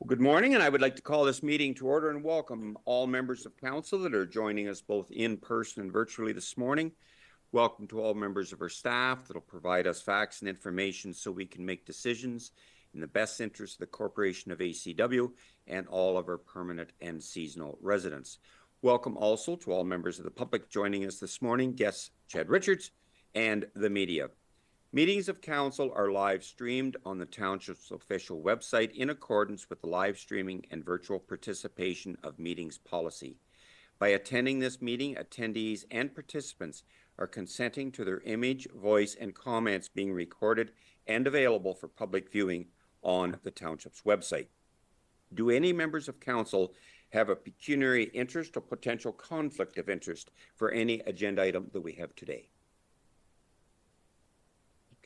Good morning, and I would like to call this meeting to order and welcome all members of council that are joining us both in person and virtually this morning. Welcome to all members of our staff that will provide us facts and information so we can make decisions in the best interest of the Corporation of ACW and all of our permanent and seasonal residents. Welcome also to all members of the public joining us this morning, guests Chad Richards and the media. Meetings of council are live streamed on the township's official website in accordance with the live streaming and virtual participation of meetings policy. By attending this meeting, attendees and participants are consenting to their image, voice, and comments being recorded and available for public viewing on the township's website. Do any members of council have a pecuniary interest or potential conflict of interest for any agenda item that we have today?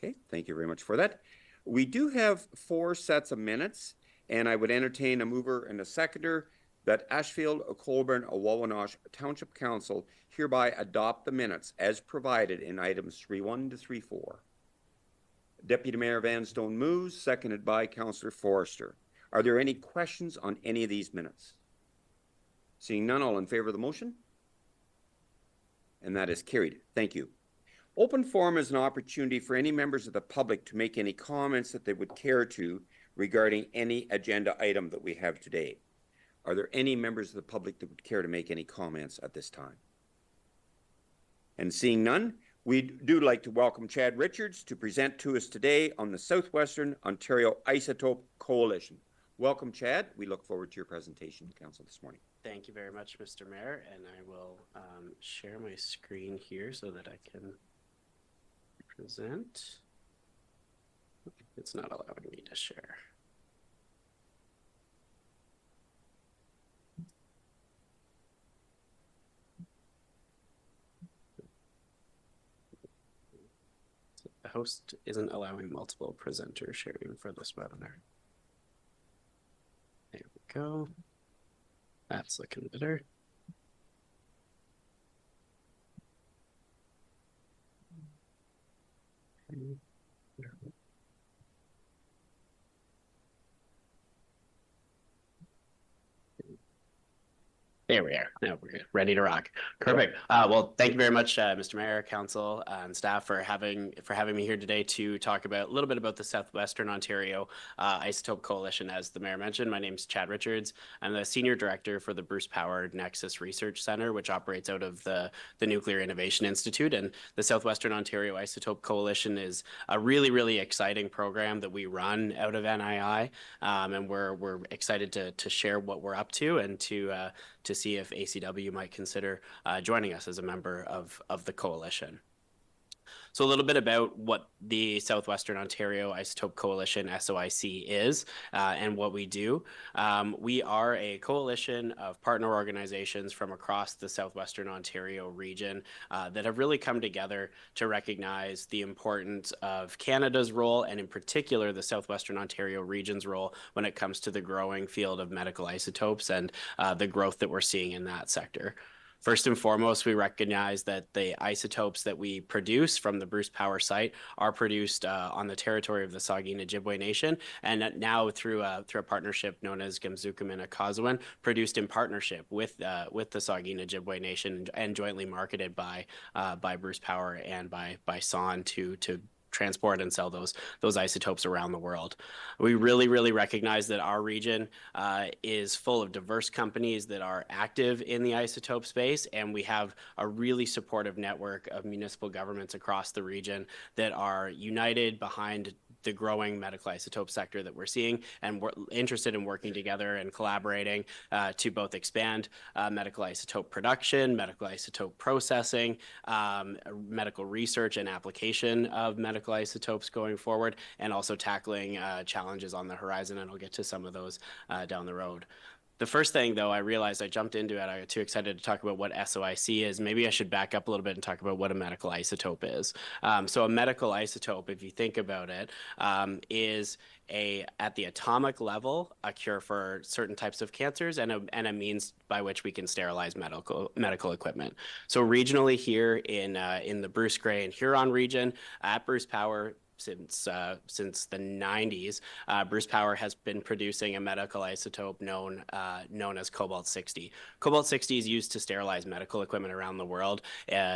Okay, thank you very much for that. We do have 4 sets of minutes, and I would entertain a mover and a seconder that Ashfield-Colborne-Wawanosh Township Council hereby adopt the minutes as provided in items 3.1 to 3.4. Deputy Mayor Vanstone moves, seconded by Councillor Forrester. Are there any questions on any of these minutes? Seeing none, all in favor of the motion? And that is carried. Thank you. Open forum is an opportunity for any members of the public to make any comments that they would care to regarding any agenda item that we have today. Are there any members of the public that would care to make any comments at this time? And seeing none, we do like to welcome Chad Richards to present to us today on the Southwestern Ontario Isotope Coalition. Welcome, Chad. We look forward to your presentation to council this morning. Thank you very much, Mr. Mayor, and I will share my screen here so that I can present. It's not allowing me to share. The host isn't allowing multiple presenter sharing for this webinar. There we go. That's looking better. There we are. Now we're ready to rock. Perfect. Well, thank you very much, Mr. Mayor, Council, and staff for having me here today to talk about a little bit about the Southwestern Ontario Isotope Coalition. As the Mayor mentioned, my name is Chad Richards. I'm the Senior Director for the Bruce Power Nexus Research Centre, which operates out of the Nuclear Innovation Institute. And the Southwestern Ontario Isotope Coalition is a really, really exciting program that we run out of NII, and we're excited to share what we're up to and to see if ACW might consider joining us as a member of the coalition. So a little bit about what the Southwestern Ontario Isotope Coalition, SOIC, is and what we do. We are a coalition of partner organizations from across the Southwestern Ontario region that have really come together to recognize the importance of Canada's role, and in particular the Southwestern Ontario region's role when it comes to the growing field of medical isotopes and the growth that we're seeing in that sector. First and foremost, we recognize that the isotopes that we produce from the Bruce Power site are produced on the territory of the Saugeen Ojibwe Nation, and now through a partnership known as Gamzukamin produced in partnership with the Saugeen Ojibwe Nation and jointly marketed by Bruce Power and by SON to transport and sell those isotopes around the world. We really recognize that our region is full of diverse companies that are active in the isotope space, and we have a really supportive network of municipal governments across the region that are united behind the growing medical isotope sector that we're seeing, and we're interested in working together and collaborating to both expand medical isotope production, medical isotope processing, medical research and application of medical isotopes going forward, and also tackling challenges on the horizon, and I'll get to some of those down the road. The first thing, though, I realized I jumped into it. I got too excited to talk about what SOIC is. Maybe I should back up a little bit and talk about what a medical isotope is. So a medical isotope, if you think about it, is at the atomic level a cure for certain types of cancers and a means by which we can sterilize medical equipment. So regionally here in the Bruce Grey and Huron region at Bruce Power, since the 90s, Bruce Power has been producing a medical isotope known as cobalt-60. Cobalt-60 is used to sterilize medical equipment around the world.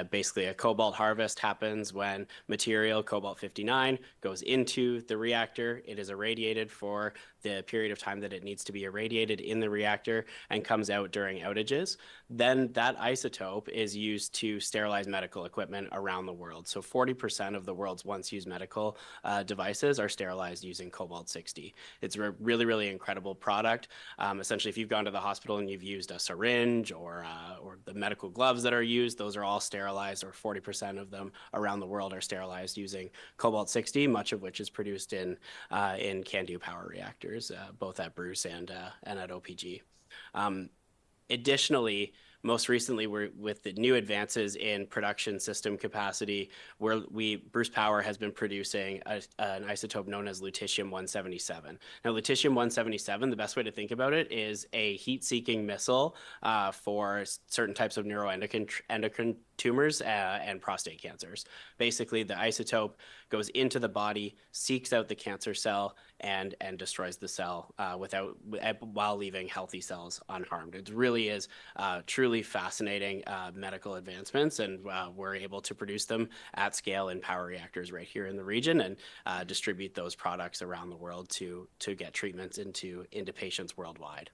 Basically, a cobalt harvest happens when material cobalt-59 goes into the reactor. It is irradiated for the period of time that it needs to be irradiated in the reactor and comes out during outages. Then that isotope is used to sterilize medical equipment around the world. So 40% of the world's once used medical devices are sterilized using cobalt-60. It's a really, really incredible product. Essentially, if you've gone to the hospital and you've used a syringe or the medical gloves that are used, those are all sterilized, or 40% of them around the world are sterilized using cobalt-60, much of which is produced in CANDU power reactors, both at Bruce and at OPG. Additionally, most recently, with the new advances in production system capacity, Bruce Power has been producing an isotope known as lutetium-177. Now, lutetium-177, the best way to think about it is a heat-seeking missile for certain types of neuroendocrine tumors and prostate cancers. Basically, the isotope goes into the body, seeks out the cancer cell, and destroys the cell while leaving healthy cells unharmed. It really is truly fascinating medical advancements, and we're able to produce them at scale in power reactors right here in the region and distribute those products around the world to get treatments into patients worldwide.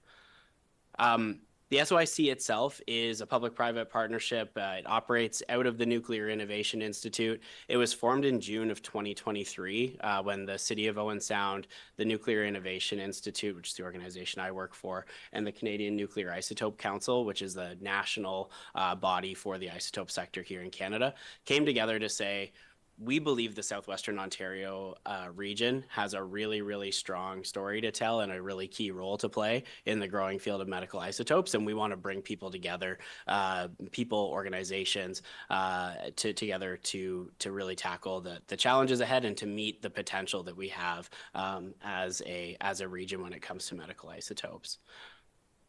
The SOIC itself is a public-private partnership. It operates out of the Nuclear Innovation Institute. It was formed in June of 2023 when the City of Owen Sound, the Nuclear Innovation Institute, which is the organization I work for, and the Canadian Nuclear Isotope Council, which is the national body for the isotope sector here in Canada, came together to say, we believe the Southwestern Ontario region has a really, really strong story to tell and a really key role to play in the growing field of medical isotopes. And we want to bring people together, organizations together to really tackle the challenges ahead and to meet the potential that we have as a region when it comes to medical isotopes.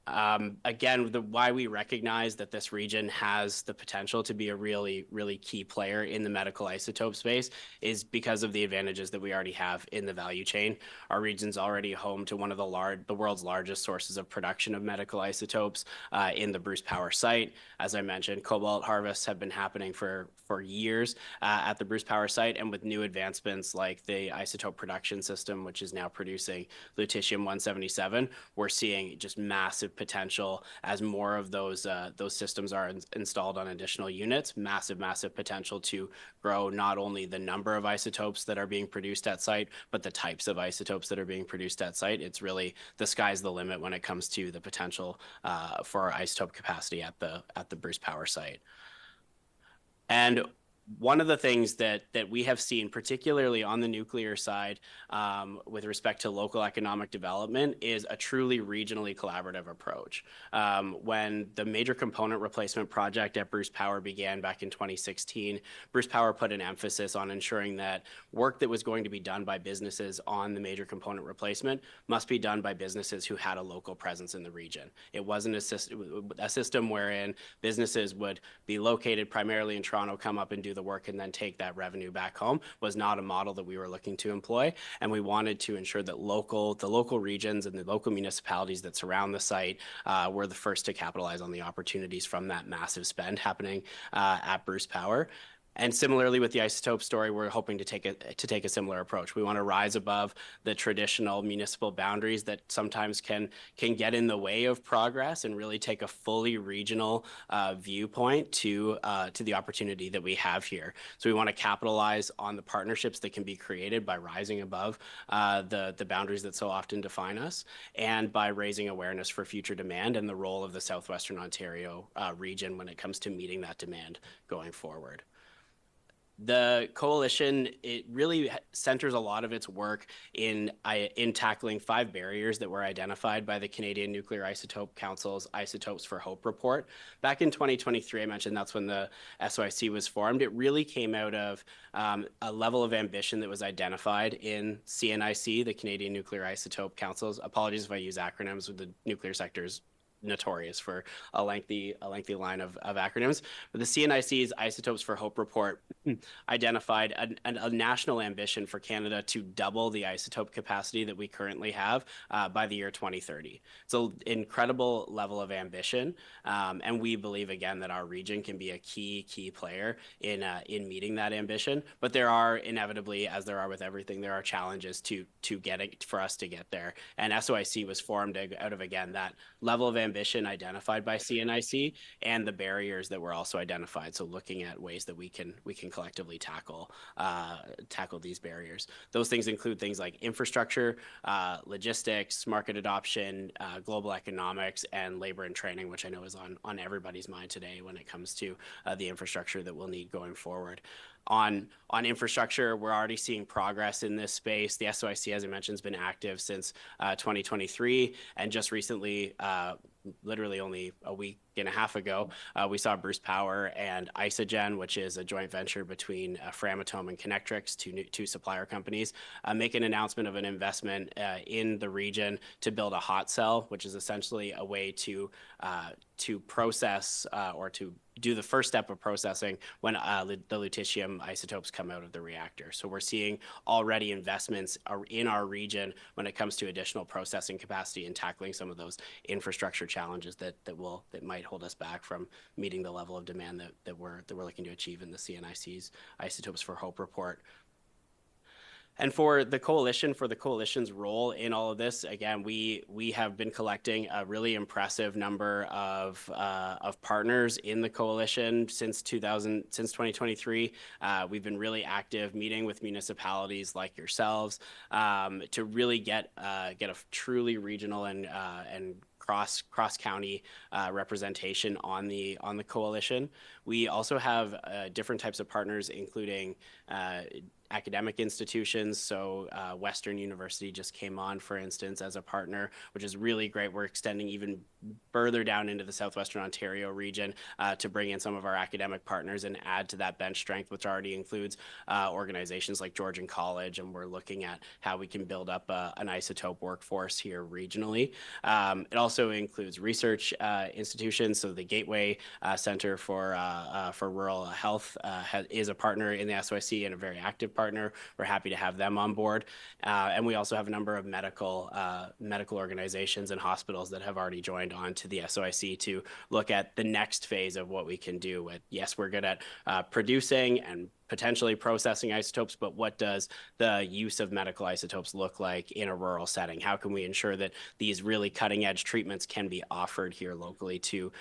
Again, why we recognize that this region has the potential to be a really, really key player in the medical isotope space is because of the advantages that we already have in the value chain. Our region's already home to one of the world's largest sources of production of medical isotopes in the Bruce Power site. As I mentioned, cobalt harvests have been happening for years at the Bruce Power site, and with new advancements like the isotope production system, which is now producing lutetium-177, we're seeing just massive potential as more of those systems are installed on additional units. Massive potential to grow not only the number of isotopes that are being produced at site, but the types of isotopes that are being produced at site. It's really the sky's the limit when it comes to the potential for isotope capacity at the Bruce Power site. And one of the things that we have seen, particularly on the nuclear side, with respect to local economic development, is a truly regionally collaborative approach. When the major component replacement project at Bruce Power began back in 2016, Bruce Power put an emphasis on ensuring that work that was going to be done by businesses on the major component replacement must be done by businesses who had a local presence in the region. It wasn't a system wherein businesses would be located primarily in Toronto, come up and do the work and then take that revenue back home. Was not a model that we were looking to employ, and we wanted to ensure that the local regions and the local municipalities that surround the site were the first to capitalize on the opportunities from that massive spend happening at Bruce Power. And similarly with the isotope story, we're hoping to take a similar approach. We want to rise above the traditional municipal boundaries that sometimes can get in the way of progress and really take a fully regional viewpoint to the opportunity that we have here. So we want to capitalize on the partnerships that can be created by rising above the boundaries that so often define us, and by raising awareness for future demand and the role of the Southwestern Ontario region when it comes to meeting that demand going forward. The coalition, it really centers a lot of its work in tackling 5 barriers that were identified by the Canadian Nuclear Isotope Council's Isotopes for Hope report. Back in 2023, I mentioned that's when the SOIC was formed. It really came out of a level of ambition that was identified in CNIC, the Canadian Nuclear Isotope Council's. Apologies if I use acronyms, with the nuclear sector's notorious for a lengthy line of acronyms. But the CNIC's Isotopes for Hope report identified a national ambition for Canada to double the isotope capacity that we currently have by the year 2030. It's an incredible level of ambition, and we believe again that our region can be a key player in meeting that ambition. But there are inevitably, as there are with everything, there are challenges to get it for us to get there. And SOIC was formed out of again that level of ambition identified by CNIC and the barriers that were also identified. So looking at ways that we can collectively tackle these barriers. Those things include things like infrastructure, logistics, market adoption, global economics, and labor and training, which I know is on everybody's mind today when it comes to the infrastructure that we'll need going forward. On infrastructure, we're already seeing progress in this space. The SOIC, as I mentioned, has been active since 2023, and just recently, literally only a week and a half ago, we saw Bruce Power and Isogen, which is a joint venture between Framatome and Connectrix, two supplier companies, make an announcement of an investment in the region to build a hot cell, which is essentially a way to process or to do the first step of processing when the lutetium isotopes come out of the reactor. So we're seeing already investments in our region when it comes to additional processing capacity and tackling some of those infrastructure challenges that might hold us back from meeting the level of demand that we're looking to achieve in the CNIC's Isotopes for Hope report. And for the coalition's role in all of this, again, we have been collecting a really impressive number of partners in the coalition since 2023. We've been really active, meeting with municipalities like yourselves to really get a truly regional and cross county representation on the coalition. We also have different types of partners, including academic institutions. So Western University just came on, for instance, as a partner, which is really great. We're extending even further down into the Southwestern Ontario region to bring in some of our academic partners and add to that bench strength, which already includes organizations like Georgian College. And we're looking at how we can build up an isotope workforce here regionally. It also includes research institutions. So the Gateway Center for Rural Health is a partner in the SOIC and a very active partner. We're happy to have them on board. And we also have a number of medical organizations and hospitals that have already joined on to the SOIC to look at the next phase of what we can do with, yes, we're good at producing and potentially processing isotopes, but what does the use of medical isotopes look like in a rural setting? How can we ensure that these really cutting edge treatments can be offered here locally to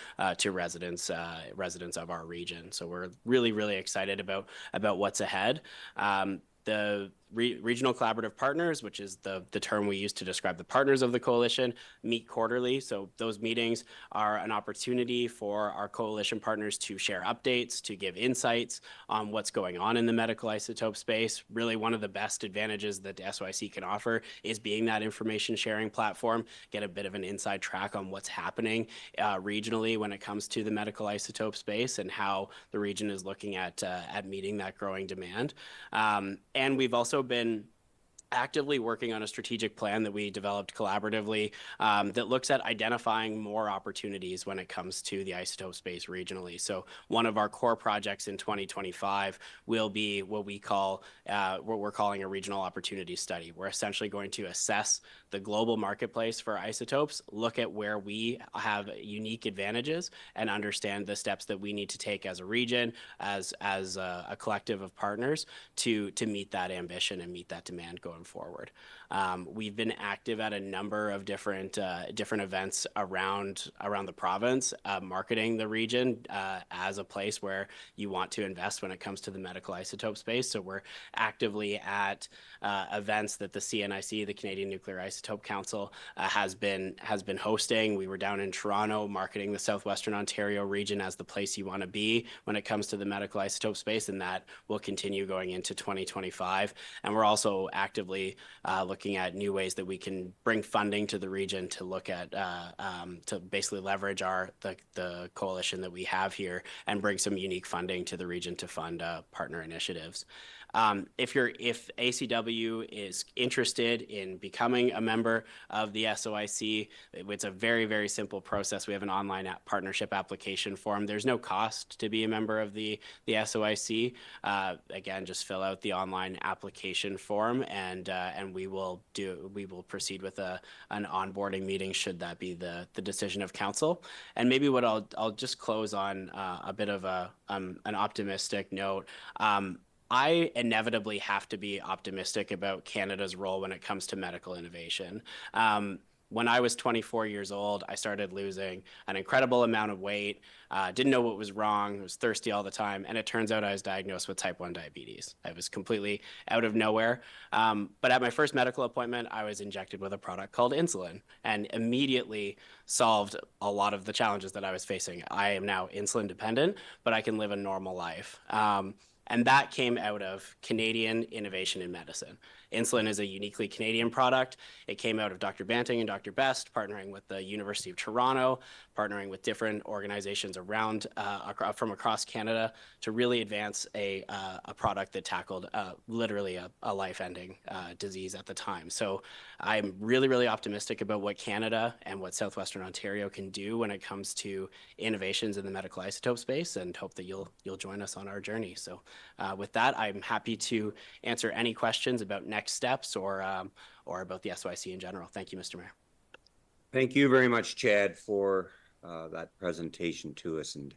residents of our region? So we're really excited about what's ahead. The regional collaborative partners, which is the term we use to describe the partners of the coalition, meet quarterly. So those meetings are an opportunity for our coalition partners to share updates, to give insights on what's going on in the medical isotope space. Really, one of the best advantages that the SOIC can offer is being that information sharing platform, get a bit of an inside track on what's happening regionally when it comes to the medical isotope space and how the region is looking at meeting that growing demand. And we've also been actively working on a strategic plan that we developed collaboratively that looks at identifying more opportunities when it comes to the isotope space regionally. So one of our core projects in 2025 will be what we're calling a regional opportunity study. We're essentially going to assess the global marketplace for isotopes, look at where we have unique advantages, and understand the steps that we need to take as a region, as a collective of partners to meet that ambition and meet that demand going forward. We've been active at a number of different events around the province, marketing the region as a place where you want to invest when it comes to the medical isotope space. So we're actively at events that the CNIC, the Canadian Nuclear Isotope Council, has been hosting. We were down in Toronto marketing the Southwestern Ontario region as the place you want to be when it comes to the medical isotope space, and that will continue going into 2025. And we're also actively looking at new ways that we can bring funding to the region to look at to basically leverage the coalition that we have here and bring some unique funding to the region to fund partner initiatives. If ACW is interested in becoming a member of the SOIC, it's a very, very simple process. We have an online partnership application form. There's no cost to be a member of the SOIC. Again, just fill out the online application form, and we will proceed with an onboarding meeting should that be the decision of council. And maybe what I'll just close on a bit of an optimistic note. I inevitably have to be optimistic about Canada's role when it comes to medical innovation. When I was 24 years old, I started losing an incredible amount of weight, didn't know what was wrong, was thirsty all the time, and it turns out I was diagnosed with type 1 diabetes. I was completely out of nowhere. But at my first medical appointment, I was injected with a product called insulin and immediately solved a lot of the challenges that I was facing. I am now insulin dependent, but I can live a normal life. And that came out of Canadian innovation in medicine. Insulin is a uniquely Canadian product. It came out of Dr. Banting and Dr. Best, partnering with the University of Toronto, partnering with different organizations around from across Canada to really advance a product that tackled literally a life-ending disease at the time. So I'm really, really optimistic about what Canada and what Southwestern Ontario can do when it comes to innovations in the medical isotope space, and hope that you'll join us on our journey. So with that, I'm happy to answer any questions about next steps or about the SOIC in general. Thank you, Mr. Mayor. Thank you very much, Chad, for that presentation to us, and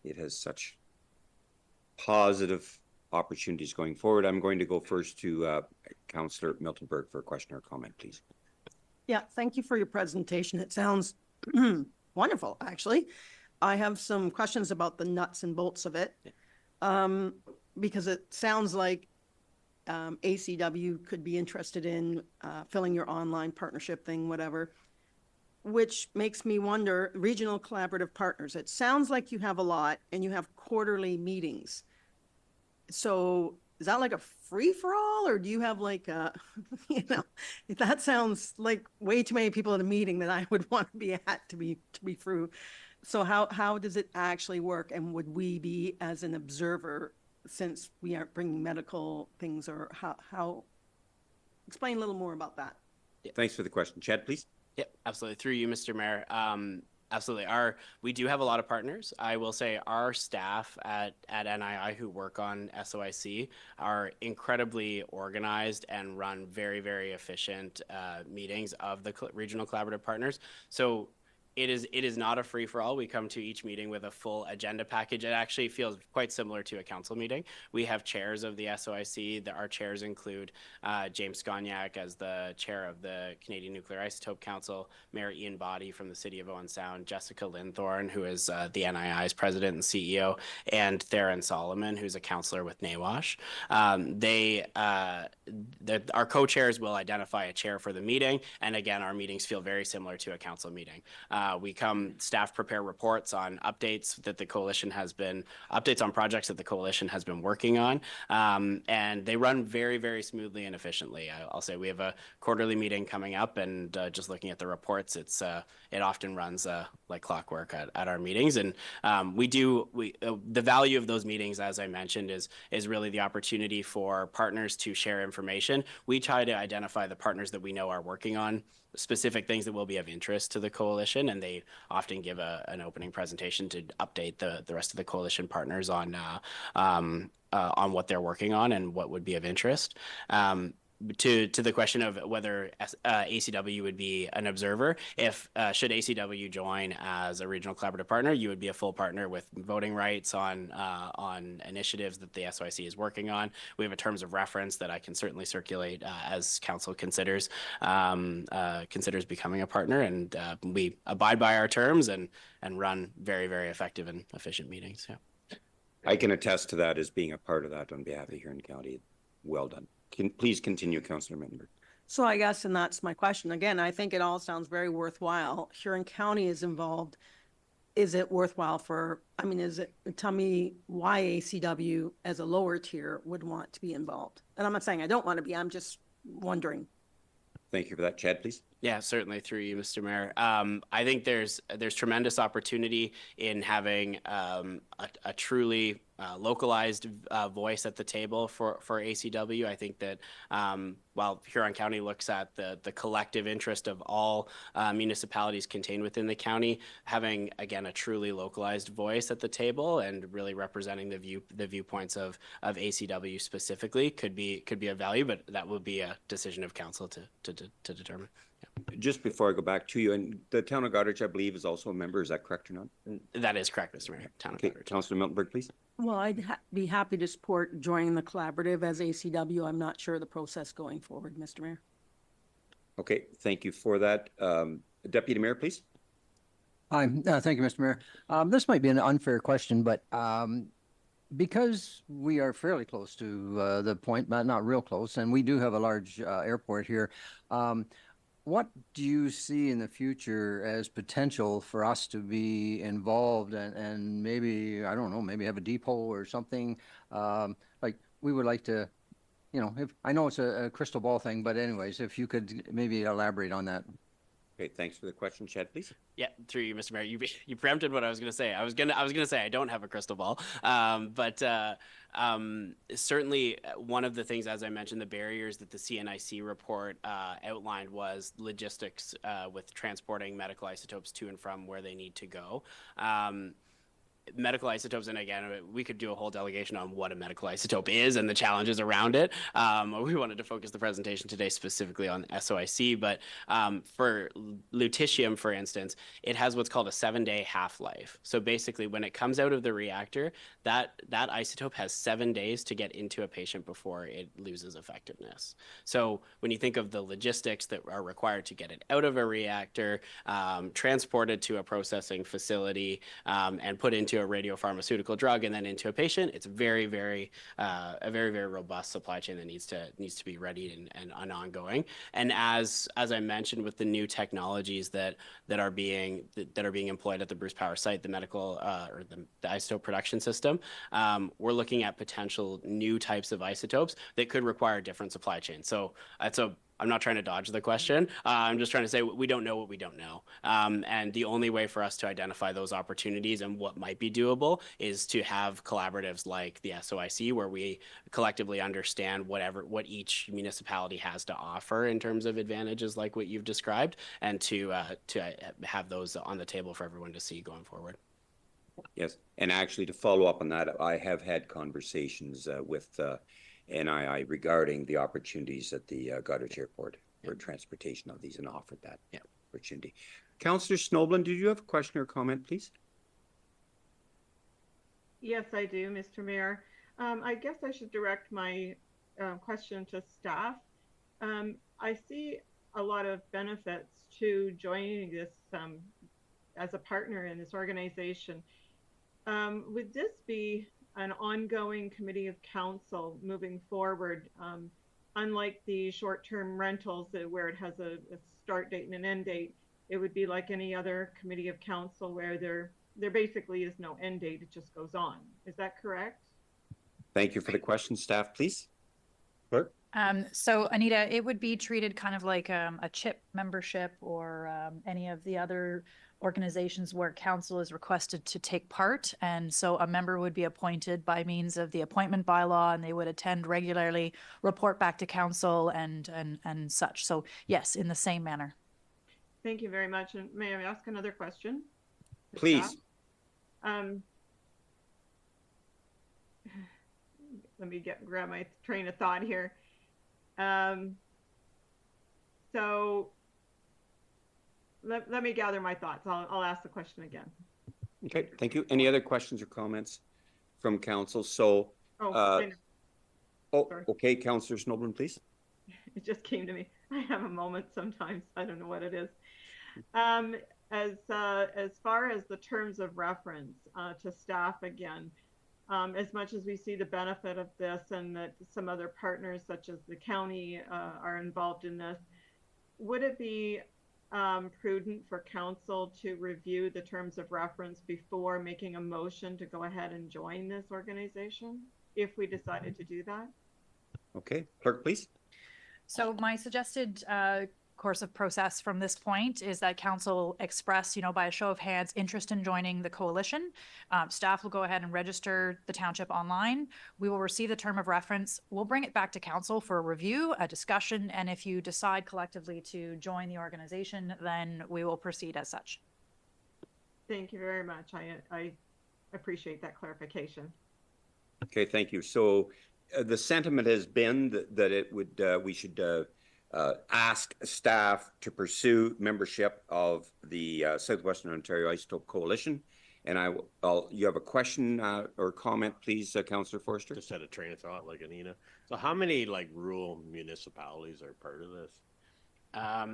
it has such positive opportunities going forward. I'm going to go first to Councillor Miltenberg for a question or comment, please. Yeah, thank you for your presentation. It sounds wonderful, actually. I have some questions about the nuts and bolts of it, because it sounds like ACW could be interested in filling your online partnership thing, whatever, which makes me wonder, regional collaborative partners, it sounds like you have a lot and you have quarterly meetings. So is that like a free-for-all, or do you have like a, that sounds like way too many people at a meeting that I would want to be at to be through. So how does it actually work, and would we be as an observer, since we aren't bringing medical things, or how explain a little more about that? Thanks for the question. Chad, please. Yep, absolutely. Through you, Mr. Mayor. Absolutely. We do have a lot of partners. I will say our staff at NII who work on SOIC are incredibly organized and run very, very efficient meetings of the regional collaborative partners. So it is not a free-for-all. We come to each meeting with a full agenda package. It actually feels quite similar to a council meeting. We have chairs of the SOIC. Our chairs include James Scognac as the chair of the Canadian Nuclear Isotope Council, Mayor Ian Boddy from the City of Owen Sound, Jessica Linthorne, who is the NII's president and CEO, and Theron Solomon, who's a councillor with NAWASH. Our co-chairs will identify a chair for the meeting, and again, our meetings feel very similar to a council meeting. Staff prepare reports on updates on projects that the coalition has been working on, and they run very, very smoothly and efficiently. I'll say we have a quarterly meeting coming up, and just looking at the reports, it often runs like clockwork at our meetings. And the value of those meetings, as I mentioned, is really the opportunity for partners to share information. We try to identify the partners that we know are working on specific things that will be of interest to the coalition, and they often give an opening presentation to update the rest of the coalition partners on what they're working on and what would be of interest. To the question of whether ACW would be an observer, should ACW join as a regional collaborative partner, you would be a full partner with voting rights on initiatives that the SOIC is working on. We have a terms of reference that I can certainly circulate as council considers becoming a partner, and we abide by our terms and run very, very effective and efficient meetings. Yeah. I can attest to that as being a part of that on behalf of Huron County. Well done. Please continue, Councillor Mittenberg. So I guess, and that's my question. Again, I think it all sounds very worthwhile. Huron County is involved. Is it worthwhile tell me why ACW as a lower tier would want to be involved? And I'm not saying I don't want to be, I'm just wondering. Thank you for that. Chad, please. Yeah, certainly through you, Mr. Mayor. I think there's tremendous opportunity in having a truly localized voice at the table for ACW. I think that while Huron County looks at the collective interest of all municipalities contained within the county, having again a truly localized voice at the table and really representing the viewpoints of ACW specifically could be of value, but that would be a decision of council to determine. Just before I go back to you, and the town of Goderich, I believe, is also a member. Is that correct or not? That is correct, Mr. Mayor. Town of Okay, Goderich. Councillor Miltenberg, please. Well, I'd be happy to support joining the collaborative as ACW. I'm not sure the process going forward, Mr. Mayor. Okay, thank you for that. Deputy Mayor, please. Hi, thank you, Mr. Mayor. This might be an unfair question, but because we are fairly close to the point, but not real close, and we do have a large airport here, what do you see in the future as potential for us to be involved and maybe, I don't know, maybe have a depot or something? Like we would like to, you know, if I know it's a crystal ball thing, but anyways, if you could maybe elaborate on that. Okay, thanks for the question. Chad, please. Yeah, through you, Mr. Mayor. You preempted what I was going to say. I was gonna say I don't have a crystal ball, but certainly one of the things, as I mentioned, the barriers that the CNIC report outlined was logistics with transporting medical isotopes to and from where they need to go. Medical isotopes, and again, we could do a whole delegation on what a medical isotope is and the challenges around it. We wanted to focus the presentation today specifically on SOIC, but for lutetium, for instance, it has what's called a 7-day half-life. So basically, when it comes out of the reactor, that isotope has 7 days to get into a patient before it loses effectiveness. So when you think of the logistics that are required to get it out of a reactor, transported to a processing facility, and put into a radiopharmaceutical drug and then into a patient, it's a very robust supply chain that needs to be ready and ongoing. And as I mentioned, with the new technologies that are being employed at the Bruce Power site, the medical or the isotope production system, we're looking at potential new types of isotopes that could require different supply chains. So I'm not trying to dodge the question. I'm just trying to say we don't know what we don't know. And the only way for us to identify those opportunities and what might be doable is to have collaboratives like the SOIC, where we collectively understand what each municipality has to offer in terms of advantages like what you've described, and to have those on the table for everyone to see going forward. Yes, and actually to follow up on that, I have had conversations with NII regarding the opportunities at the Goderich Airport for transportation of these, and offered that opportunity. Councillor Snoblin, did you have a question or comment, please? Yes, I do, Mr. Mayor. I guess I should direct my question to staff. I see a lot of benefits to joining this as a partner in this organization. Would this be an ongoing committee of council moving forward, unlike the short-term rentals where it has a start date and an end date? It would be like any other committee of council where there basically is no end date, it just goes on. Is that correct? Thank you for the question. Staff, please. Clerk? So Anita, it would be treated kind of like a CHIP membership or any of the other organizations where council is requested to take part. And so a member would be appointed by means of the appointment bylaw, and they would attend regularly, report back to council and such. So yes, in the same manner. Thank you very much. And may I ask another question? Please. Let me grab my train of thought here. So let me gather my thoughts. I'll ask the question again. Okay, thank you. Any other questions or comments from council? So, okay, Councillor Snoblin, please. It just came to me. I have a moment sometimes. I don't know what it is. As far as the terms of reference to staff again, as much as we see the benefit of this and that some other partners such as the county are involved in this, would it be prudent for council to review the terms of reference before making a motion to go ahead and join this organization, if we decided to do that? Okay, clerk, please. So my suggested course of process from this point is that council express, by a show of hands, interest in joining the coalition. Staff will go ahead and register the township online. We will receive the term of reference. We'll bring it back to council for a review, a discussion, and if you decide collectively to join the organization, then we will proceed as such. Thank you very much. I appreciate that clarification. Okay, thank you. So the sentiment has been that it would we should ask staff to pursue membership of the Southwestern Ontario Isotope Coalition. And you have a question or comment, please, Councillor Forster? Just had a train of thought like Anina. So how many like rural municipalities are part of this?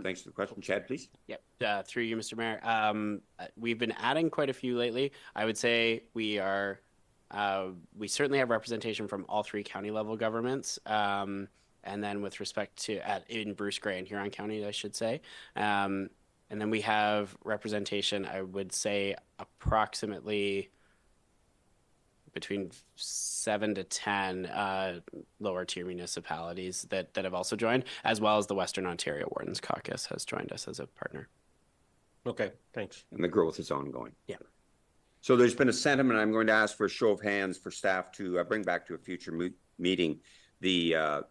Thanks for the question. Chad, please. Yep. Through you, Mr. Mayor. We've been adding quite a few lately. I would say we certainly have representation from all three county level governments. And then with respect to in Bruce Grey and Huron County, I should say. And then we have representation, I would say approximately between 7 to 10 lower tier municipalities that have also joined, as well as the Western Ontario Wardens Caucus has joined us as a partner. Okay, thanks. And the growth is ongoing. Yeah. So there's been a sentiment. I'm going to ask for a show of hands for staff to bring back to a future meeting the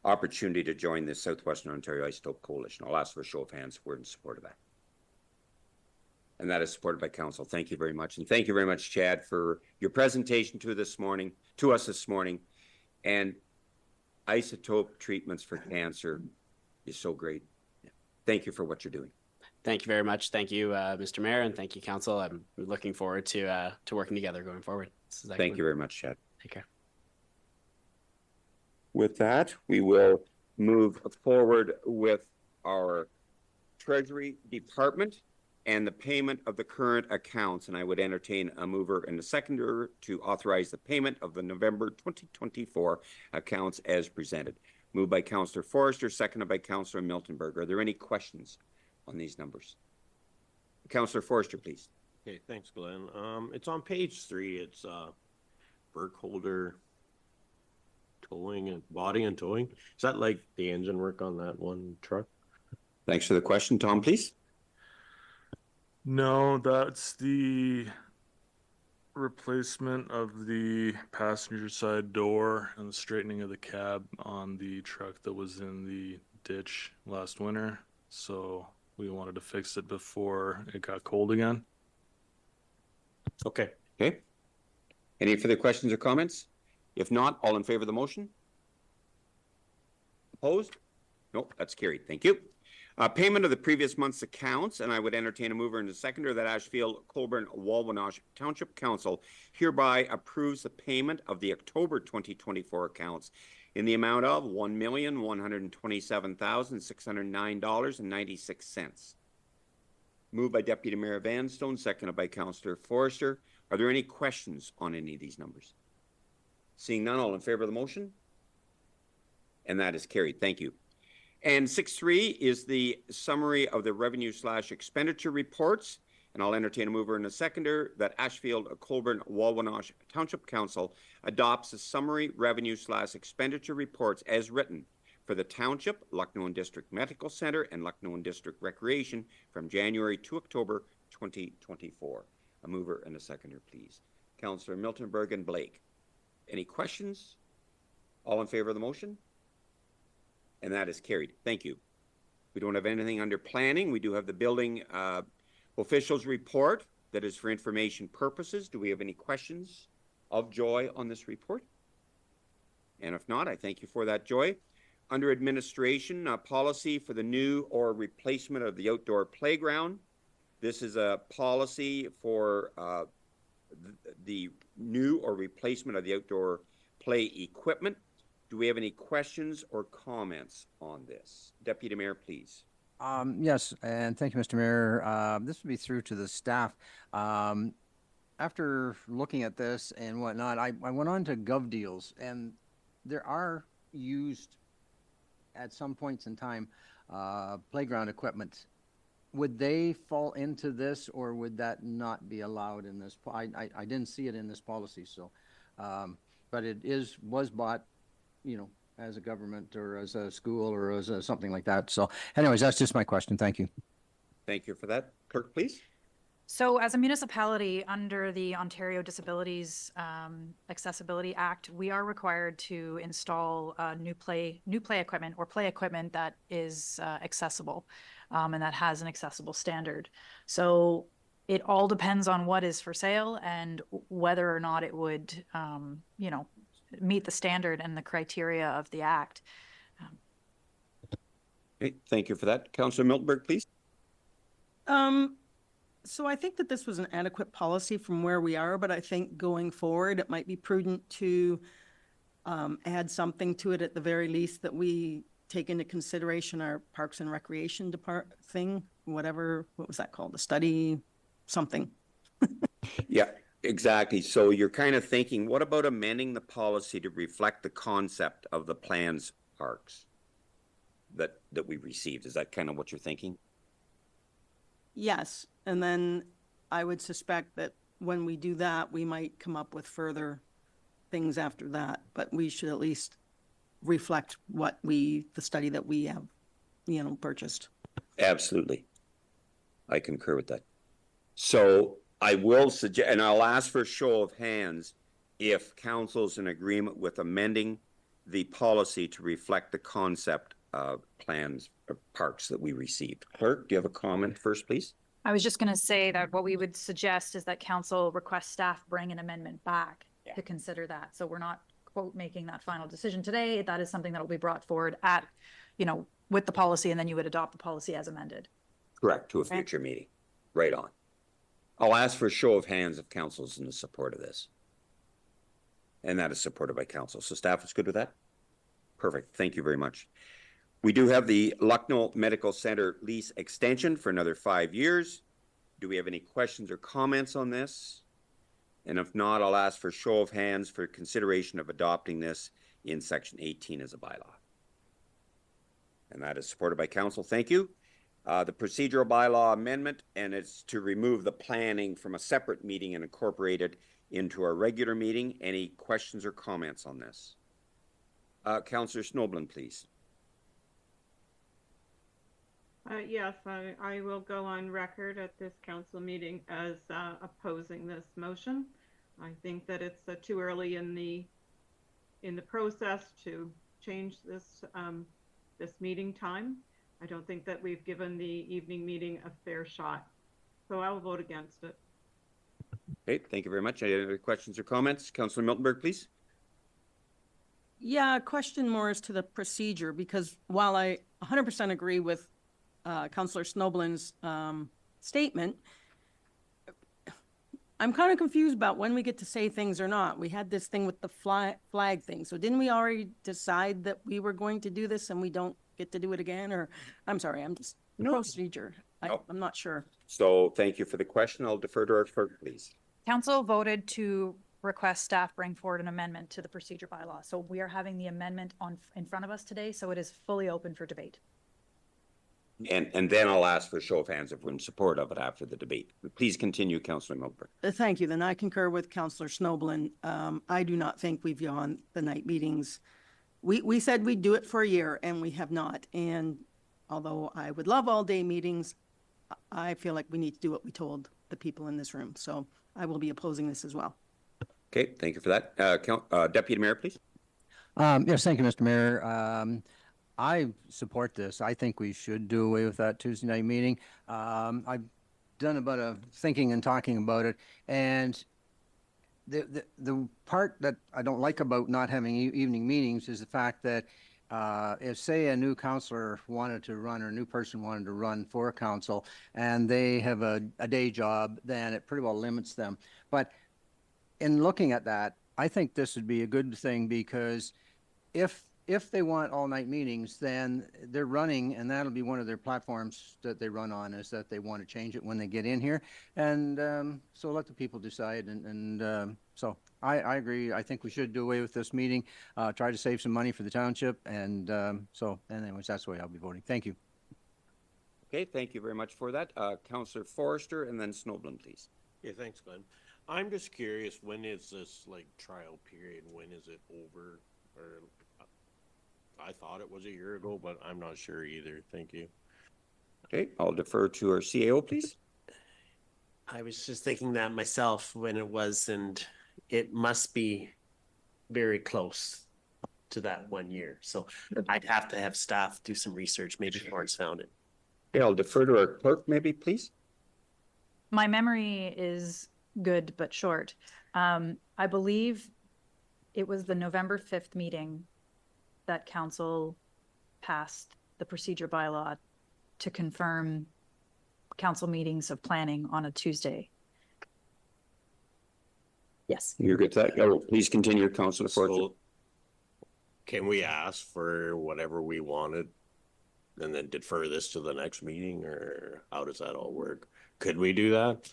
opportunity to join the Southwestern Ontario Isotope Coalition. I'll ask for a show of hands if we're in support of that. And that is supported by council. Thank you very much. And thank you very much, Chad, for your presentation to us this morning. And isotope treatments for cancer is so great. Thank you for what you're doing. Thank you very much. Thank you, Mr. Mayor, and thank you, council. I'm looking forward to working together going forward. Thank you very much, Chad. Take care. With that, we will move forward with our Treasury Department and the payment of the current accounts. And I would entertain a mover and a seconder to authorize the payment of the November 2024 accounts as presented. Moved by Councillor Forrester, seconded by Councillor Miltenberg. Are there any questions on these numbers? Councillor Forrester, please. Okay, thanks, Glenn. It's on page 3. It's Burkholder towing and body and towing. Is that like the engine work on that one truck? Thanks for the question. Tom, please. No, that's the replacement of the passenger side door and the straightening of the cab on the truck that was in the ditch last winter. So we wanted to fix it before it got cold again. Okay. Okay. Any further questions or comments? If not, all in favor of the motion? Opposed? Nope, that's carried. Thank you. Payment of the previous month's accounts, and I would entertain a mover and a seconder that Ashfield-Colborne-Wawanosh Township Council hereby approves the payment of the October 2024 accounts in the amount of $1,127,609.96. Moved by Deputy Mayor Vanstone, seconded by Councillor Forrester. Are there any questions on any of these numbers? Seeing none, all in favor of the motion? And that is carried. Thank you. And 6.3 is the summary of the revenue/expenditure reports. And I'll entertain a mover and a seconder that Ashfield-Colborne-Wawanosh Township Council adopts the summary revenue/expenditure reports as written for the Township, Lucknow District Medical Center, and Lucknow District Recreation from January to October 2024. A mover and a seconder, please. Councillor Miltenberg and Blake. Any questions? All in favor of the motion? And that is carried. Thank you. We don't have anything under planning. We do have the building officials report that is for information purposes. Do we have any questions of Joy on this report? And if not, I thank you for that, Joy. Under administration, policy for the new or replacement of the outdoor playground. This is a policy for the new or replacement of the outdoor play equipment. Do we have any questions or comments on this? Deputy Mayor, please. Yes, and thank you, Mr. Mayor. This will be through to the staff. After looking at this and whatnot, I went on to GovDeals, and there are used at some points in time playground equipment. Would they fall into this, or would that not be allowed in this? I didn't see it in this policy, so, but it was bought, as a government or as a school or as something like that. So anyways, that's just my question. Thank you. Thank you for that. Clerk, please. So as a municipality under the Ontario Disabilities Accessibility Act, we are required to install new play equipment or play equipment that is accessible and that has an accessible standard. So it all depends on what is for sale and whether or not it would, you know, meet the standard and the criteria of the act. Okay, thank you for that. Councillor Miltenberg, please. So I think that this was an adequate policy from where we are, but I think going forward, it might be prudent to add something to it at the very least that we take into consideration our Parks and Recreation thing, whatever, what was that called? The study something. Yeah, exactly. So you're kind of thinking, what about amending the policy to reflect the concept of the plans parks that we received? Is that kind of what you're thinking? Yes, and then I would suspect that when we do that, we might come up with further things after that, but we should at least reflect what the study that we have, you know, purchased. Absolutely. I concur with that. So I will suggest, and I'll ask for a show of hands if council's in agreement with amending the policy to reflect the concept of plans of parks that we received. Clerk, do you have a comment first, please? I was just going to say that what we would suggest is that council request staff bring an amendment back to consider that. So we're not, quote, making that final decision today. That is something that will be brought forward at, you know, with the policy, and then you would adopt the policy as amended. Correct, to a future meeting. Right on. I'll ask for a show of hands if council's in the support of this. And that is supported by council. So staff is good with that? Perfect. Thank you very much. We do have the Lucknow Medical Center lease extension for another 5 years. Do we have any questions or comments on this? And if not, I'll ask for a show of hands for consideration of adopting this in section 18 as a bylaw. And that is supported by council. Thank you. The procedural bylaw amendment, and it's to remove the planning from a separate meeting and incorporate it into our regular meeting. Any questions or comments on this? Councillor Snoblin, please. Yes, I will go on record at this council meeting as opposing this motion. I think that it's too early in the process to change this this meeting time. I don't think that we've given the evening meeting a fair shot, so I will vote against it. Okay, thank you very much. Any other questions or comments? Councillor Miltenberg, please. Yeah, question more as to the procedure, because while I 100% agree with Councillor Snoblin's statement, I'm kind of confused about when we get to say things or not. We had this thing with the flag thing. So didn't we already decide that we were going to do this and we don't get to do it again? Or I'm sorry, I'm just procedure. I'm not sure. So thank you for the question. I'll defer to our clerk, please. Council voted to request staff bring forward an amendment to the procedure bylaw. So we are having the amendment in front of us today. So it is fully open for debate. And then I'll ask for a show of hands if we're in support of it after the debate. Please continue, Councillor Miltenberg. Thank you. Then I concur with Councillor Snoblin. I do not think we've gone the night meetings. We said we'd do it for a year and we have not. And although I would love all day meetings, I feel like we need to do what we told the people in this room. So I will be opposing this as well. Okay, thank you for that. Deputy Mayor, please. Yes, thank you, Mr. Mayor. I support this. I think we should do away with that Tuesday night meeting. I've done a bit of thinking and talking about it, and the part that I don't like about not having evening meetings is the fact that if, say, a new councillor wanted to run or a new person wanted to run for a council and they have a day job, then it pretty well limits them. But in looking at that, I think this would be a good thing, because if they want all-night meetings, then they're running, and that'll be one of their platforms that they run on, is that they want to change it when they get in here. And so let the people decide. And so I agree. I think we should do away with this meeting, try to save some money for the township. And so anyways, that's the way I'll be voting. Thank you. Okay, thank you very much for that. Councillor Forrester and then Snoblin, please. Yeah, thanks, Glenn. I'm just curious, when is this like trial period? When is it over? Or I thought it was a year ago, but I'm not sure either. Thank you. Okay, I'll defer to our CAO, please. I was just thinking that myself when it was, and it must be very close to that 1 year. So I'd have to have staff do some research maybe before it's found it. Okay, I'll defer to our clerk, maybe, please. My memory is good but short. I believe it was the November 5th meeting that council passed the procedure bylaw to confirm council meetings of planning on a Tuesday. Yes. You're good to that. Oh, please continue, Councillor Forster. So can we ask for whatever we wanted and then defer this to the next meeting, or how does that all work? Could we do that?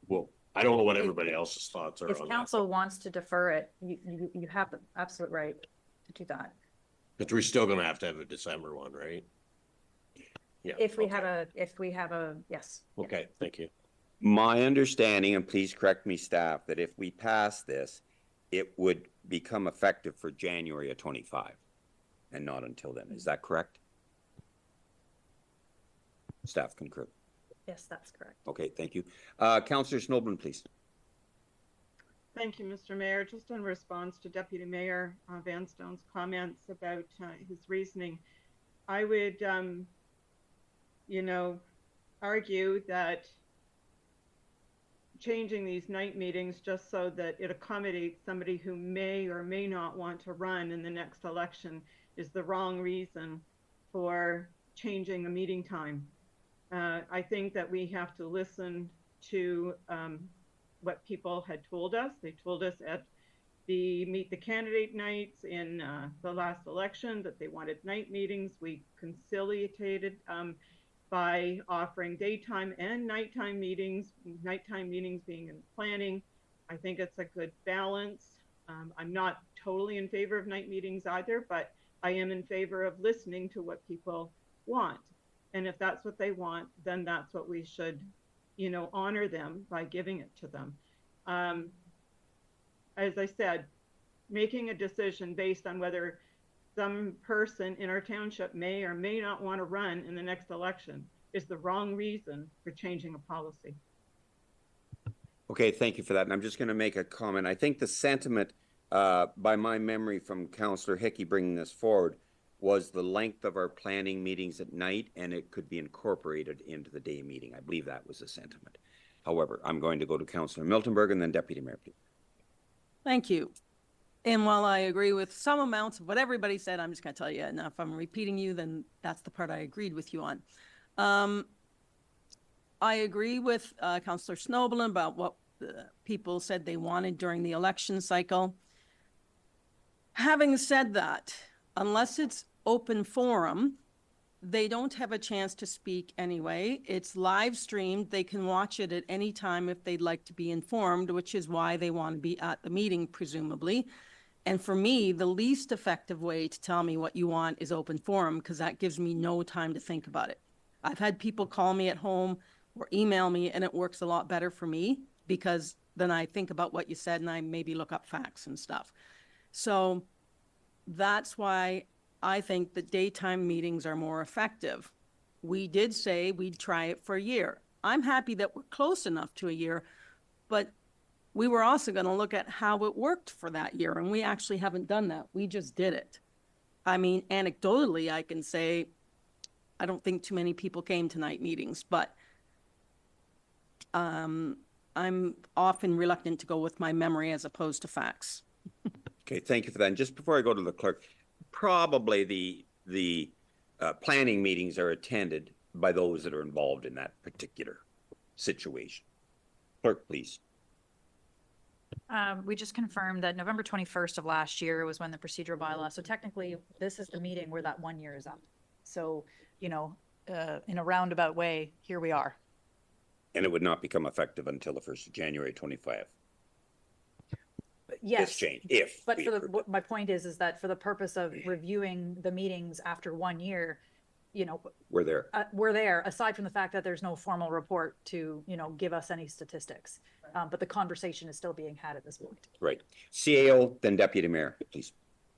Well, I don't know what everybody else's thoughts are If on that. council wants to defer it, you have the absolute right to do that. But we're still gonna have to have a December one, right? Yeah. If we okay. have a, yes. Okay, thank you. My understanding, and please correct me, staff, that if we pass this, it would become effective for January of 25 and not until then. Is that correct? Staff concur. Yes, that's correct. Okay, thank you. Councillor Snowden, please. Thank you, Mr. Mayor. Just in response to Deputy Mayor Vanstone's comments about his reasoning, I would, argue that changing these night meetings just so that it accommodates somebody who may or may not want to run in the next election is the wrong reason for changing a meeting time. I think that we have to listen to what people had told us. They told us at the Meet the Candidate nights in the last election that they wanted night meetings. We conciliated by offering daytime and nighttime meetings being in planning. I think it's a good balance. I'm not totally in favor of night meetings either, but I am in favor of listening to what people want. And if that's what they want, then that's what we should, honor them by giving it to them. As I said, making a decision based on whether some person in our township may or may not want to run in the next election is the wrong reason for changing a policy. Okay, thank you for that. And I'm just going to make a comment. I think the sentiment, by my memory from Councillor Hickey bringing this forward, was the length of our planning meetings at night, and it could be incorporated into the day meeting. I believe that was the sentiment. However, I'm going to go to Councillor Miltenberg and then Deputy Mayor, please. Thank you. And while I agree with some amounts of what everybody said, I'm just going to tell you, and if I'm repeating you, then that's the part I agreed with you on. I agree with Councillor Snowball about what people said they wanted during the election cycle. Having said that, unless it's open forum, they don't have a chance to speak anyway. It's live streamed. They can watch it at any time if they'd like to be informed, which is why they want to be at the meeting, presumably. And for me, the least effective way to tell me what you want is open forum, because that gives me no time to think about it. I've had people call me at home or email me, and it works a lot better for me because then I think about what you said and I maybe look up facts and stuff. So that's why I think that daytime meetings are more effective. We did say we'd try it for a year. I'm happy that we're close enough to a year, but we were also going to look at how it worked for that year, and we actually haven't done that. We just did it. I mean, anecdotally, I can say I don't think too many people came to night meetings, but I'm often reluctant to go with my memory as opposed to facts. Okay, thank you for that. And just before I go to the clerk, probably the planning meetings are attended by those that are involved in that particular situation. Clerk, please. We just confirmed that November 21st of last year was when the procedural bylaw. So technically, this is the meeting where that 1 year is up. So, in a roundabout way, here we are. And it would not become effective until the 1st of January 25. Yes. This change, if. But we for approve it. my point is that for the purpose of reviewing the meetings after 1 year, We're there. we're there, aside from the fact that there's no formal report to, give us any statistics. But the conversation is still being had at this point. Right. CAO, then Deputy Mayor, please.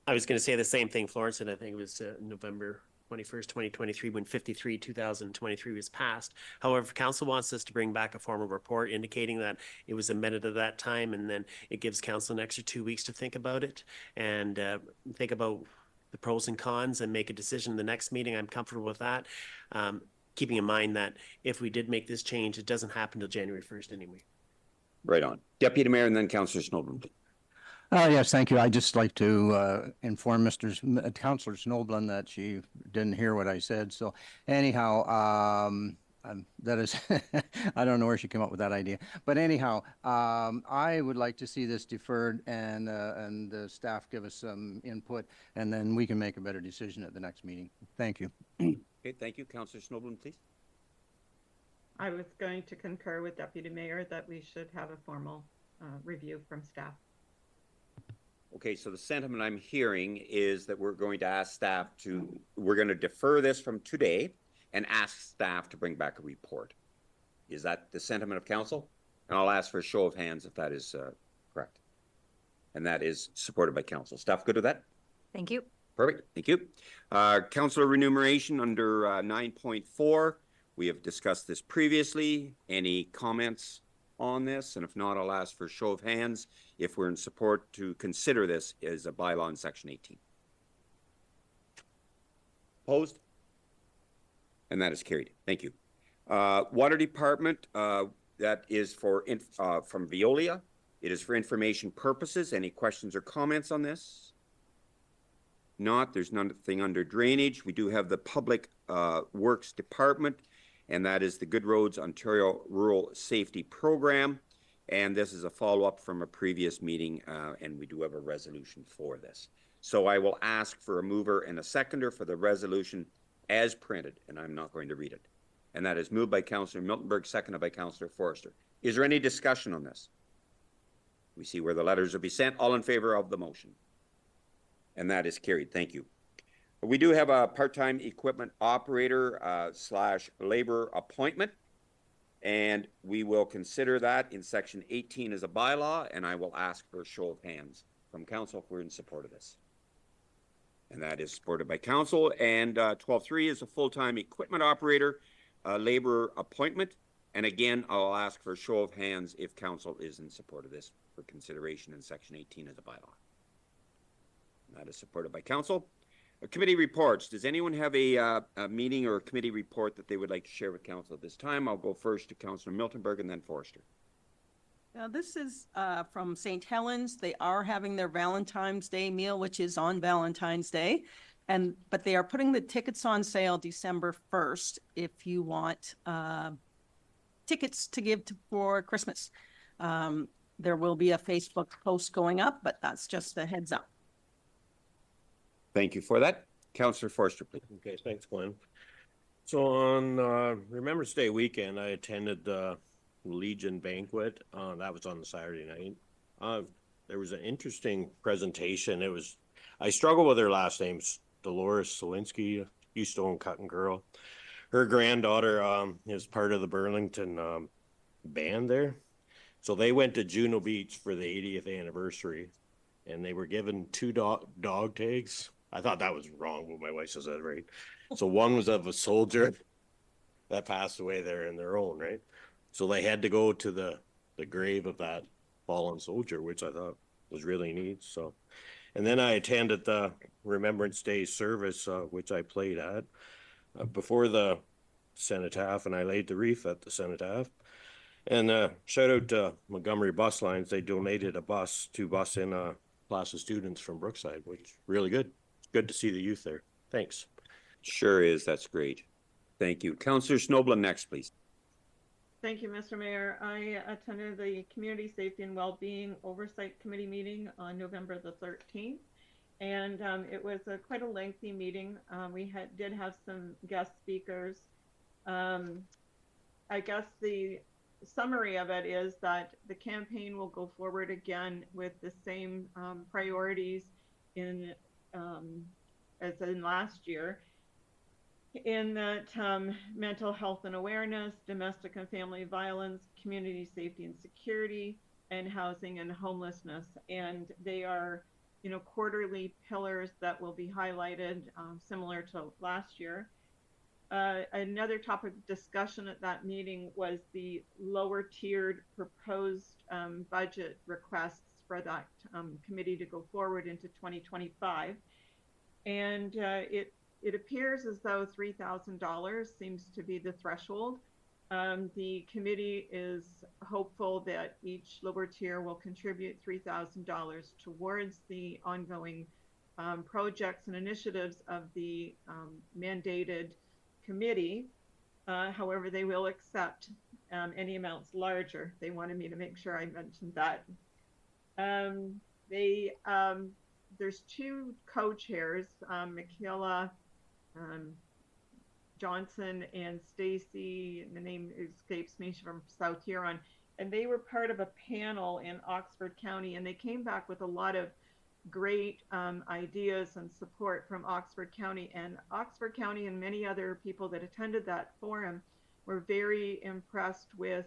I was going to say the same thing, Florence, and I think it was November 21st, 2023, when 2023 was passed. However, if council wants us to bring back a formal report indicating that it was amended at that time, and then it gives council an extra 2 weeks to think about it and think about the pros and cons and make a decision the next meeting, I'm comfortable with that. Keeping in mind that if we did make this change, it doesn't happen till January 1st anyway. Right on. Deputy Mayor and then Councillor Snowden. Yes, thank you. I'd just like to inform Councillor Snowblin that she didn't hear what I said. So anyhow, that is, I don't know where she came up with that idea. But anyhow, I would like to see this deferred and the staff give us some input, and then we can make a better decision at the next meeting. Thank you. Okay, thank you. Councillor Snowden, please. I was going to concur with Deputy Mayor that we should have a formal review from staff. Okay, so the sentiment I'm hearing is that we're going to ask staff we're going to defer this from today and ask staff to bring back a report. Is that the sentiment of council? And I'll ask for a show of hands if that is correct. And that is supported by council. Staff good with that? Thank you. Perfect, thank you. Councillor remuneration under 9.4. We have discussed this previously. Any comments on this? And if not, I'll ask for a show of hands if we're in support to consider this as a bylaw in section 18. Opposed? And that is carried. Thank you. Water Department, that is for from Veolia. It is for information purposes. Any questions or comments on this? Not. There's nothing under drainage. We do have the Public Works Department, and that is the Good Roads Ontario Rural Safety Program. And this is a follow-up from a previous meeting, and we do have a resolution for this. So I will ask for a mover and a seconder for the resolution as printed, and I'm not going to read it. And that is moved by Councillor Miltenberg, seconded by Councillor Forrester. Is there any discussion on this? We see where the letters will be sent. All in favor of the motion? And that is carried. Thank you. We do have a part-time equipment operator slash labor appointment, and we will consider that in section 18 as a bylaw, and I will ask for a show of hands from council if we're in support of this. And that is supported by council. And 12.3 is a full-time equipment operator labor appointment. And again, I'll ask for a show of hands if council is in support of this for consideration in section 18 as a bylaw. And that is supported by council. Committee reports. Does anyone have a meeting or a committee report that they would like to share with council at this time? I'll go first to Councillor Miltenberg and then Forrester. Now, this is from St. Helens. They are having their Valentine's Day meal, which is on Valentine's Day. But they are putting the tickets on sale December 1st if you want tickets to give for Christmas. There will be a Facebook post going up, but that's just a heads up. Thank you for that. Councillor Forrester, please. Okay, thanks, Glenn. So on Remembrance Day weekend, I attended the Legion banquet. That was on the Saturday night. There was an interesting presentation. I struggle with her last names. Dolores Sawinski, used to own Cut and Girl. Her granddaughter is part of the Burlington band there. So they went to Juno Beach for the 80th anniversary, and they were given 2 dog tags. I thought that was wrong, but my wife says that right. So one was of a soldier that passed away there in their own, right? So they had to go to the grave of that fallen soldier, which I thought was really neat. So, and then I attended the Remembrance Day service, which I played at before the cenotaph, and I laid the wreath at the cenotaph. And shout out to Montgomery Bus Lines. They donated a bus to bus in a class of students from Brookside, which really good. Good to see the youth there. Thanks. Sure is. That's great. Thank you. Councillor Snowblin next, please. Thank you, Mr. Mayor. I attended the Community Safety and Wellbeing Oversight Committee meeting on November the 13th, and it was quite a lengthy meeting. We did have some guest speakers. I guess the summary of it is that the campaign will go forward again with the same priorities as in last year, in that mental health and awareness, domestic and family violence, community safety and security, and housing and homelessness. And they are quarterly pillars that will be highlighted, similar to last year. Another topic of discussion at that meeting was the lower tiered proposed budget requests for that committee to go forward into 2025. And it appears as though $3,000 seems to be the threshold. The committee is hopeful that each lower tier will contribute $3,000 towards the ongoing projects and initiatives of the mandated committee. However, they will accept any amounts larger. They wanted me to make sure I mentioned that. There's two co-chairs, Michaela Johnson and Stacy, the name escapes me, from South Huron, and they were part of a panel in Oxford County, and they came back with a lot of great ideas and support from Oxford County. And Oxford County and many other people that attended that forum were very impressed with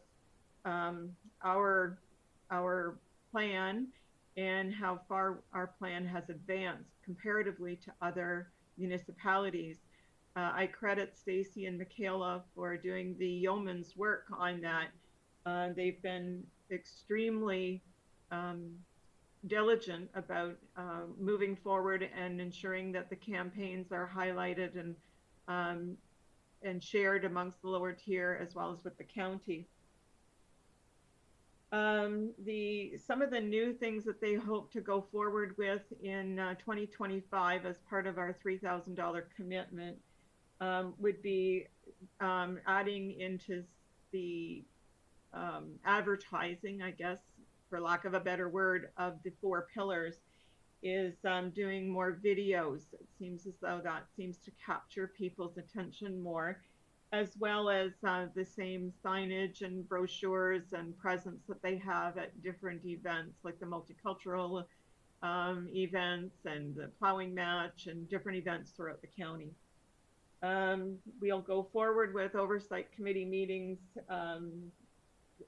our plan and how far our plan has advanced comparatively to other municipalities. I credit Stacy and Michaela for doing the yeoman's work on that. They've been extremely diligent about moving forward and ensuring that the campaigns are highlighted and shared amongst the lower tier as well as with the county. Some of the new things that they hope to go forward with in 2025 as part of our $3,000 commitment would be adding into the advertising, I guess, for lack of a better word, of the 4 pillars, is doing more videos. It seems as though that seems to capture people's attention more, as well as the same signage and brochures and presence that they have at different events, like the multicultural events and the plowing match and different events throughout the county. We'll go forward with oversight committee meetings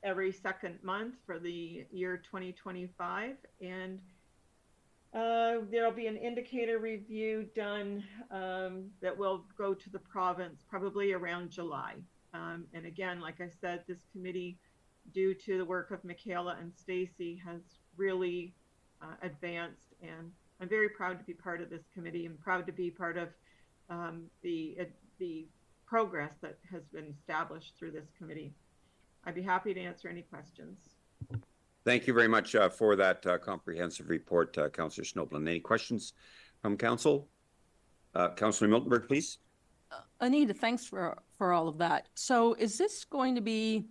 every second month for the year 2025. And there'll be an indicator review done that will go to the province probably around July. And again, like I said, this committee, due to the work of Michaela and Stacy, has really advanced. And I'm very proud to be part of this committee and proud to be part of the progress that has been established through this committee. I'd be happy to answer any questions. Thank you very much for that comprehensive report, Councillor Schnoebelen. Any questions from council? Councillor Miltenberg, please. Anita, thanks for all of that. So is this going to be,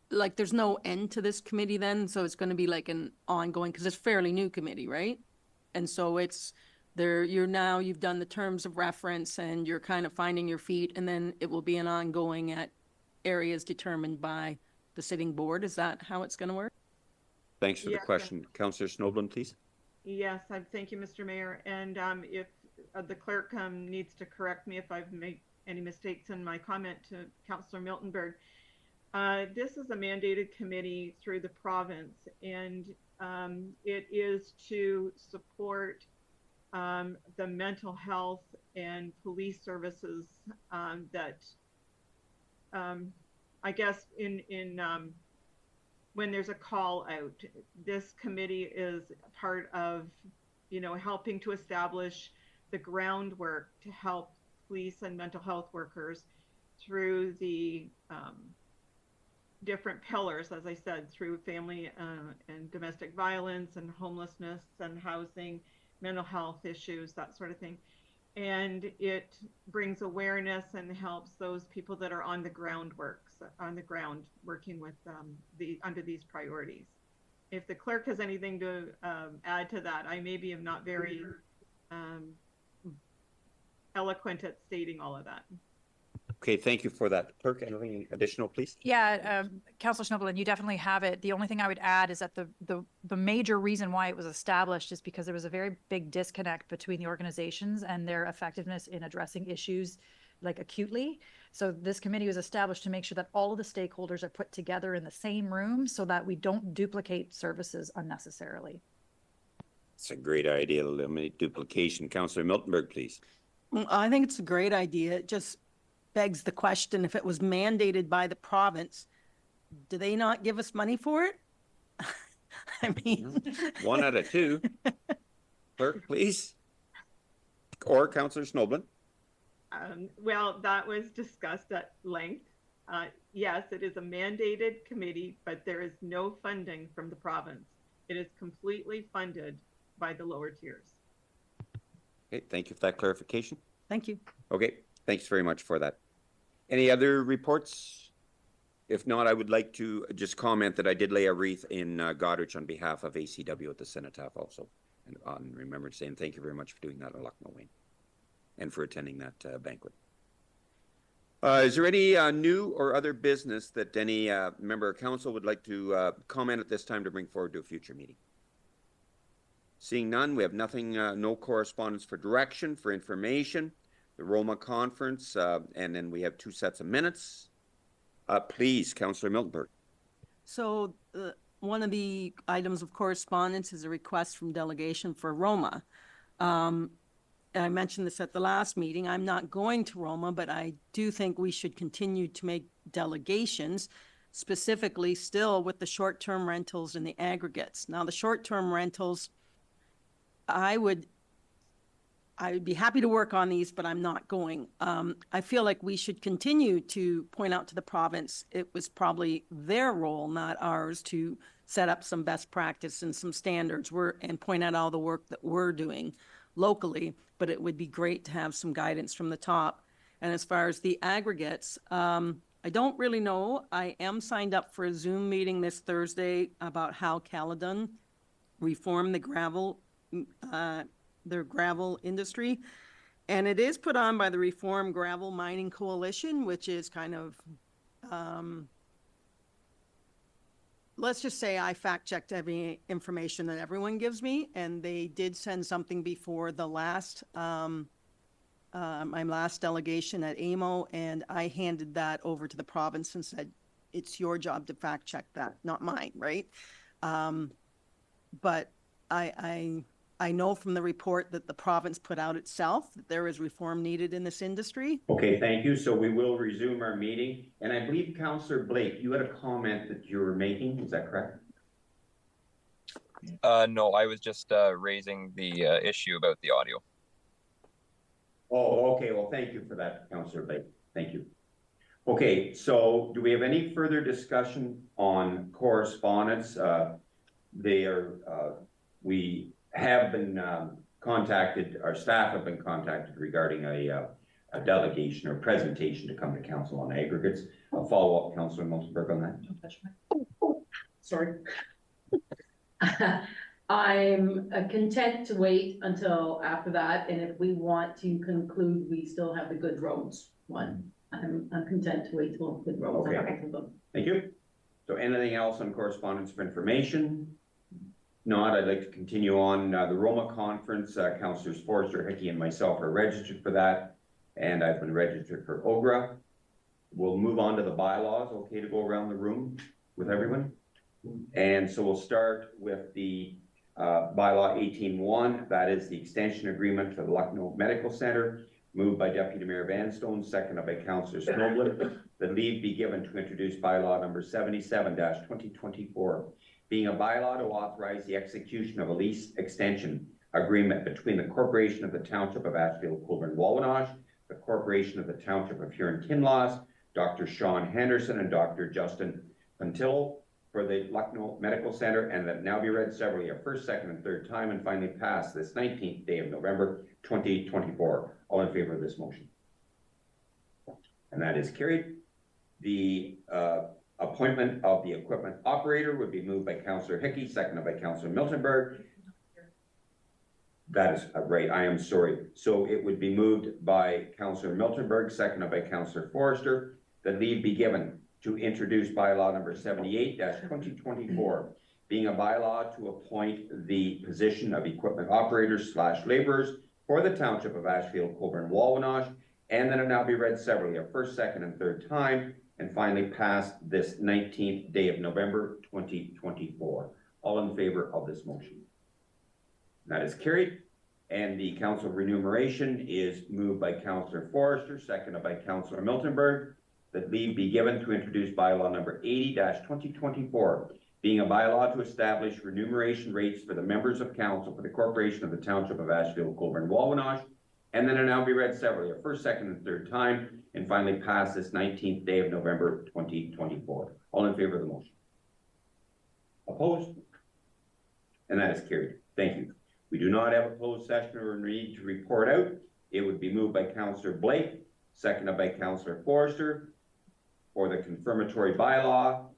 like, there's no end to this committee then? So it's going to be like an ongoing, because it's a fairly new committee, right? And so it's there, you've done the terms of reference and you're kind of finding your feet, and then it will be an ongoing at areas determined by the sitting board. Is that how it's going to work? Thanks for the question. Councillor Schnoebelen, please. Yes, thank you, Mr. Mayor. And if the clerk needs to correct me if I've made any mistakes in my comment to Councillor Miltenberg, this is a mandated committee through the province, and it is to support the mental health and police services that I guess when there's a call out, this committee is part of, helping to establish the groundwork to help police and mental health workers through the different pillars, as I said, through family and domestic violence and homelessness and housing, mental health issues, that sort of thing. And it brings awareness and helps those people that are on the ground working with under these priorities. If the clerk has anything to add to that, I maybe am not very eloquent at stating all of that. Okay, thank you for that. Clerk, anything additional, please? Yeah, Councillor Schnoebelen, you definitely have it. The only thing I would add is that the major reason why it was established is because there was a very big disconnect between the organizations and their effectiveness in addressing issues like acutely. So this committee was established to make sure that all of the stakeholders are put together in the same room so that we don't duplicate services unnecessarily. It's a great idea to eliminate duplication. Councillor Miltenberg, please. I think it's a great idea. It just begs the question, if it was mandated by the province, do they not give us money for it? I mean. 1 out of 2. Clerk, please. Or Councillor Snoblin. Well, that was discussed at length. Yes, it is a mandated committee, but there is no funding from the province. It is completely funded by the lower tiers. Okay, thank you for that clarification. Thank you. Okay, thanks very much for that. Any other reports? If not, I would like to just comment that I did lay a wreath in Goderich on behalf of ACW at the Cenotaph also. And on remembrance saying thank you very much for doing that on Lucknow, Wayne, and for attending that banquet. Is there any new or other business that any member of council would like to comment at this time to bring forward to a future meeting? Seeing none, we have nothing, no correspondence for direction, for information, the Roma conference, and then we have 2 sets of minutes. Please, Councillor Miltenberg. So one of the items of correspondence is a request from delegation for Roma. I mentioned this at the last meeting. I'm not going to Roma, but I do think we should continue to make delegations, specifically still with the short-term rentals and the aggregates. Now, the short-term rentals, I would be happy to work on these, but I'm not going. I feel like we should continue to point out to the province, it was probably their role, not ours, to set up some best practice and some standards and point out all the work that we're doing locally, but it would be great to have some guidance from the top. And as far as the aggregates, I don't really know. I am signed up for a Zoom meeting this Thursday about how Caledon reformed the gravel, their gravel industry. And it is put on by the Reform Gravel Mining Coalition, which is kind of, let's just say I fact-checked every information that everyone gives me, and they did send something before the last, my last delegation at AMO, and I handed that over to the province and said, it's your job to fact-check that, not mine, right? But I know from the report that the province put out itself that there is reform needed in this industry. Okay, thank you. So we will resume our meeting. And I believe, Councillor Blake, you had a comment that you were making. Is that correct? No, I was just raising the issue about the audio. Oh, okay. Well, thank you for that, Councillor Blake. Thank you. Okay, so do we have any further discussion on correspondence? We have been contacted, our staff have been contacted regarding a delegation or presentation to come to council on aggregates. I'll follow up, Councillor Miltenberg, on that. Don't touch my... Sorry. I'm content to wait until after that, and if we want to conclude, we still have the good roads one. I'm content to wait till good roads. Okay. Thank you. So anything else on correspondence for information? Not, I'd like to continue on the Roma conference. Councillors Forster, Hickey, and myself are registered for that, and I've been registered for OGRA. We'll move on to the bylaws. Okay to go around the room with everyone? And so we'll start with the bylaw 18.1. That is the extension agreement for the Lucknow Medical Center, moved by Deputy Mayor Vanstone, seconded by Councillor Snoblin. The leave be given to introduce bylaw number 77-2024. Being a bylaw to authorize the execution of a lease extension agreement between the Corporation of the Township of Ashfield-Colborne-Wawanosh, the Corporation of the Township of Huron-Kinloss, Dr. Sean Henderson and Dr. Justin Puntillo for the Lucknow Medical Center, and that now be read severally a first, second, and third time, and finally passed this 19th day of November 2024. All in favor of this motion? And that is carried. The appointment of the equipment operator would be moved by Councillor Hickey, seconded by Councillor Miltenberg. That is right, I am sorry. So it would be moved by Councillor Miltenberg, seconded by Councillor Forster. The leave be given to introduce bylaw number 78-2024, being a bylaw to appoint the position of equipment operators / laborers for the Township of Ashfield-Colborne-Wawanosh, and then it now be read severally a first, second, and third time, and finally passed this 19th day of November 2024. All in favor of this motion? That is carried. And the council remuneration is moved by Councillor Forrester, seconded by Councillor Miltenberg, that leave be given to introduce bylaw number 80-2024, being a bylaw to establish remuneration rates for the members of council for the corporation of the Township of Ashfield-Colborne-Wawanosh, and then it now be read separately, a first, second, and third time, and finally pass this 19th day of November 2024. All in favor of the motion? Opposed? And that is carried. Thank you. We do not have a closed session or need to report out. It would be moved by Councillor Blake, seconded by Councillor Forrester, for the confirmatory bylaw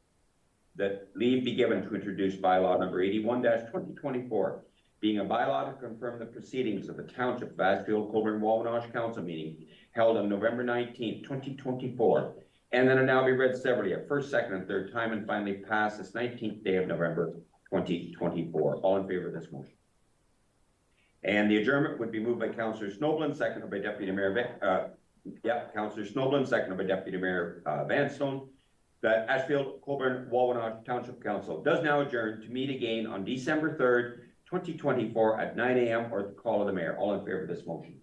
that leave be given to introduce bylaw number 81-2024, being a bylaw to confirm the proceedings of the Township of Ashfield-Colborne-Wawanosh Council meeting held on November 19th, 2024, and then it now be read separately, a first, second, and third time, and finally pass this 19th day of November 2024. All in favor of this motion? And the adjournment would be moved by Councillor Snoblin, seconded by Deputy Mayor Councillor Snoblin, seconded by Deputy Mayor Vanstone, that Ashfield-Colborne-Wawanosh Township Council does now adjourn to meet again on December 3rd, 2024 at 9 a.m. or the call of the mayor. All in favor of this motion?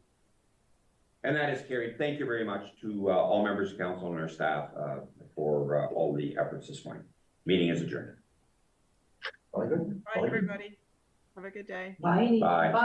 And that is carried. Thank you very much to all members of council and our staff for all the efforts this morning. Meeting is adjourned. Bye, everybody. Have a good day. Bye. Bye.